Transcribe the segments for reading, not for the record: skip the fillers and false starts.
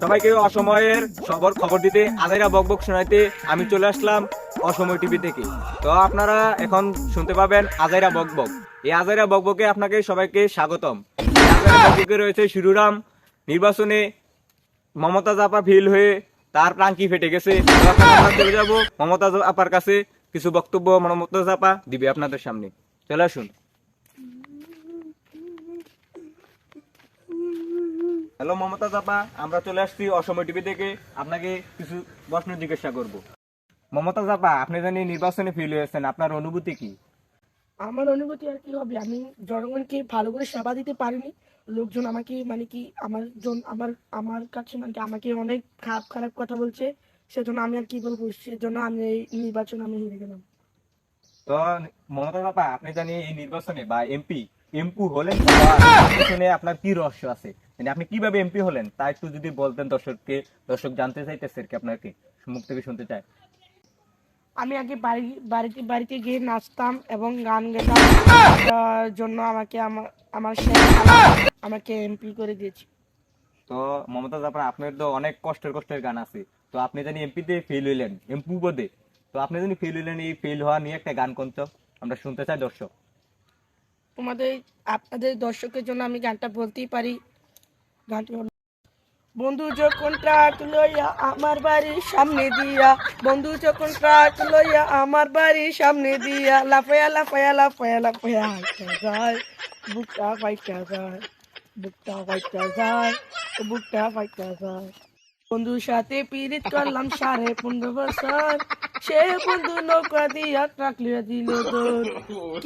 সবাইকে অসময়ের খবর দিতে আজাইরা বকবক শোনাইতে আমি চলে আসলাম অসময় টিভি থেকে। তো আপনারা এখন শুনতে পাবেন আজাইরা বকবক। এই আজাইরা বকবকে আপনাকে সবাইকে স্বাগতম। এই আজাইরা বকবকে রয়েছে শিরুরাম। নির্বাচনে মমতাজ আপা ফেল হয়ে তার টাঙ্কি ফেটে গেছে। তো এখন আমরা চলে যাব মমতাজ আপার কাছে, কিছু বক্তব্য মমতাজ আপা দিবে আপনাদের সামনে। চলে আসুন। হ্যালো মমতাজ আপা, আমরা চলে আসছি অসময় টিভি থেকে, আপনাকে কিছু প্রশ্ন জিজ্ঞাসা করব। মমতাজ আপা, আপনি জানি নির্বাচনে ফেল হয়েছেন, আপনার অনুভূতি কি? আমার অনুভূতি আর কি হবে, আমি জনগণকে ভালো করে সেবা দিতে পারিনি। লোকজন আমাকে মানে কি আমার আমার কাছে মানে কি আমাকে অনেক খারাপ খারাপ কথা বলছে। সেজন্য আমি আর কি বলবো, সেজন্য আমি এই নির্বাচন আমি হেরে গেলাম। তো মমতাজ আপা, আপনি জানি এই নির্বাচনে বা এমপি হলেন, শুনে আপনার কি রহস্য আছে, মানে আপনি কিভাবে এমপি হলেন তা একটু যদি বলতেন, দর্শক জানতে চাইতেছে আর কি, আপনাকে মুখ থেকে শুনতে চায়। আমি আগে বাড়িতে বাড়িতে গিয়ে নাচতাম এবং গান গেতাম। তার জন্য আমাকে আমার আমার শেখ আমাকে এমপি করে দিয়েছে। তো মমতাজ আপা, আপনার তো অনেক কষ্টের গান আছে। তো আপনি জানি এমপিতে ফেল হইলেন, এমপি পদে। তো আপনি জানি ফেল হইলেন, এই ফেল হওয়া নিয়ে একটা গান কোন তো আমরা শুনতে চাই দর্শক। আপনাদের দর্শকের জন্য আমি গানটা বলতেই পারি। গানটি হলো, বন্ধু যখন ট্রাক লইয়া আমার বাড়ির সামনে দিয়া, বন্ধু যখন ট্রাক লইয়া আমার বাড়ির সামনে দিয়া, লাফায়া লাফায়া লাফায়া লাফায়া হাইটা যায়, বুকটা ফাইটা যায়, বুকটা ফাইটা যায়, বুকটা ফাইটা যায়। বন্ধুর সাথে পিরিত করলাম 15.5 বছর, সে বন্ধু নৌকা দিয়া ট্রাক লইয়া দিল দৌড়।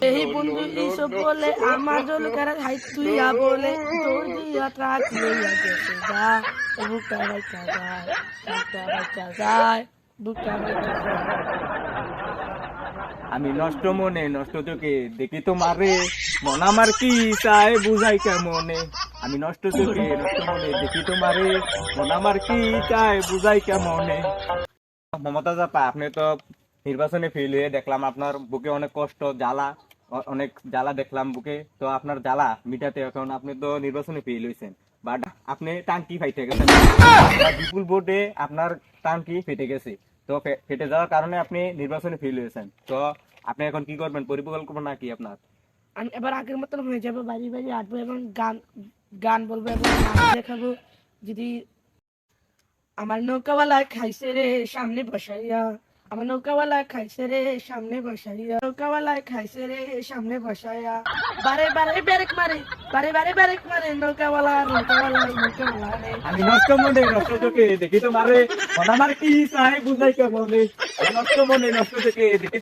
এই বন্ধু এইসব বলে আমার জল কারা হাই তুইয়া বলে, দৌড় দিয়া ট্রাক লইয়া গেছে যা, বুকটা বাইটা যায়, বুকটা বাইটা যায়, বুকটা বাইটা যায়। আমি নষ্ট মনে নষ্ট চোখে দেখি তোমারে, মন আমার কি চায় বুঝাই কেমনে। আমি নষ্ট চোখে নষ্ট মনে দেখি তোমারে, মন আমার কি চায় বুঝাই কেমনে। মমতাজ আপা, আপনি তো নির্বাচনে ফেল হয়ে দেখলাম আপনার বুকে অনেক কষ্ট, জ্বালা, অনেক জ্বালা দেখলাম বুকে। তো আপনার জ্বালা মিটাতে এখন আপনি তো নির্বাচনে ফেল হয়েছেন, বাট আপনি টাঙ্কি ফাইটে গেছেন। বিপুল ভোটে আপনার টাঙ্কি ফেটে গেছে। তো ফেটে যাওয়ার কারণে আপনি নির্বাচনে ফেল হয়েছেন। তো আপনি এখন কি করবেন, পরিকল্পনা কি আপনার? আমি এবার আগের মতন হয়ে যাবো, বাড়ি বাড়ি আসবো এবং গান গান বলবো এবং নাচ দেখাবো। যদি আমার নৌকাওয়ালা খাইছে রে সামনে বসাইয়া, আমার নৌকাওয়ালা খাইছে রে সামনে বসাইয়া, নৌকাওয়ালা খাইছে রে সামনে বসাইয়া, বারে বারে ব্যারেক মারে, বারে বারে ব্যারেক মারে, নৌকাওয়ালা নৌকাওয়ালা নৌকাওয়ালা রে। আমি নষ্ট মনে নষ্ট চোখে দেখি তোমারে, মন আমার কি চায় বুঝাই কেমনে। আমি নষ্ট মনে নষ্ট চোখে দেখি।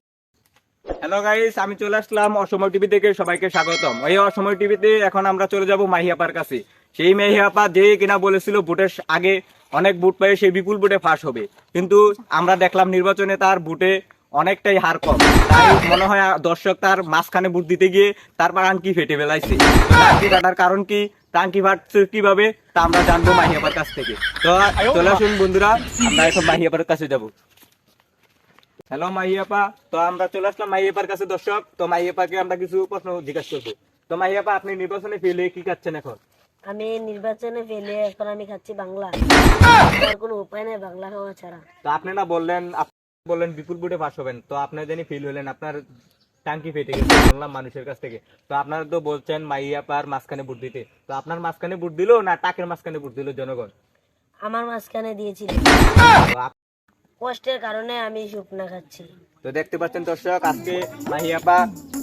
হ্যালো গাইস, আমি চলে আসলাম অসময় টিভি থেকে, সবাইকে স্বাগতম। এই অসময় টিভিতে এখন আমরা চলে যাব মাহিয়াপার কাছে। সেই মাহিয়াপা যে কিনা বলেছিল ভোটের আগে অনেক ভোট পেয়ে সেই বিপুল ভোটে ফাঁস হবে, কিন্তু আমরা দেখলাম নির্বাচনে তার ভোটে অনেকটাই হার কম। তাই মনে হয় দর্শক তার মাঝখানে ভোট দিতে গিয়ে তার টাঙ্কি ফেটে ফেলাইছে। টাঙ্কি ফাটার কারণ কি, টাঙ্কি ফাটছে কিভাবে, তা আমরা জানবো মাহিয়াপার কাছ থেকে। তো চলে আসুন বন্ধুরা, আমরা এখন মাহিয়াপার কাছে যাব। হ্যালো মাহিয়াপা, তো আমরা চলে আসলাম মাহিয়াপার কাছে দর্শক। তো মাহিয়াপাকে আমরা কিছু প্রশ্ন জিজ্ঞাসা করবো। তো মাহিয়াপা, আপনি নির্বাচনে ফেলে কি খাচ্ছেন এখন? আমি নির্বাচনে ফেলে এখন আমি খাচ্ছি বাংলা। আর কোনো উপায় নেই বাংলা খাওয়া ছাড়া। তো আপনি না বললেন বিপুল ভোটে পাস হবেন, তো আপনার জানি ফেল হলেন, আপনার টাঙ্কি ফেটে গেছে শুনলাম মানুষের কাছ থেকে। তো আপনারা তো বলছেন মাহিয়াপার মাঝখানে ভোট দিতে, তো আপনার মাঝখানে ভোট দিল না টাকের মাঝখানে ভোট দিল জনগণ? আমার মাঝখানে দিয়েছিল, তো কষ্টের কারণে আমি শুকনা খাচ্ছি। তো দেখতে পাচ্ছেন দর্শক, আজকে মাহিয়াপা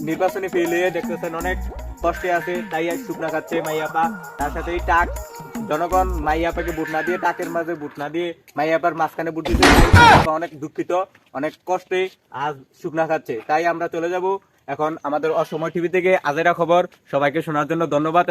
নির্বাচনে ফেল হয়ে দেখতেছেন অনেক কষ্টে আছে, তাই আজ শুকনা খাচ্ছে মাহিয়াপা। তার সাথে এই টাক জনগণ মাহিয়াপাকে ভোট না দিয়ে, টাকের মাঝে ভোট না দিয়ে মাহিয়াপার মাঝখানে ভোট দিতে, অনেক দুঃখিত, অনেক কষ্টে আজ শুকনা খাচ্ছে। তাই আমরা চলে যাব এখন আমাদের অসময় টিভি থেকে আজেরা খবর সবাইকে শোনার জন্য। ধন্যবাদ।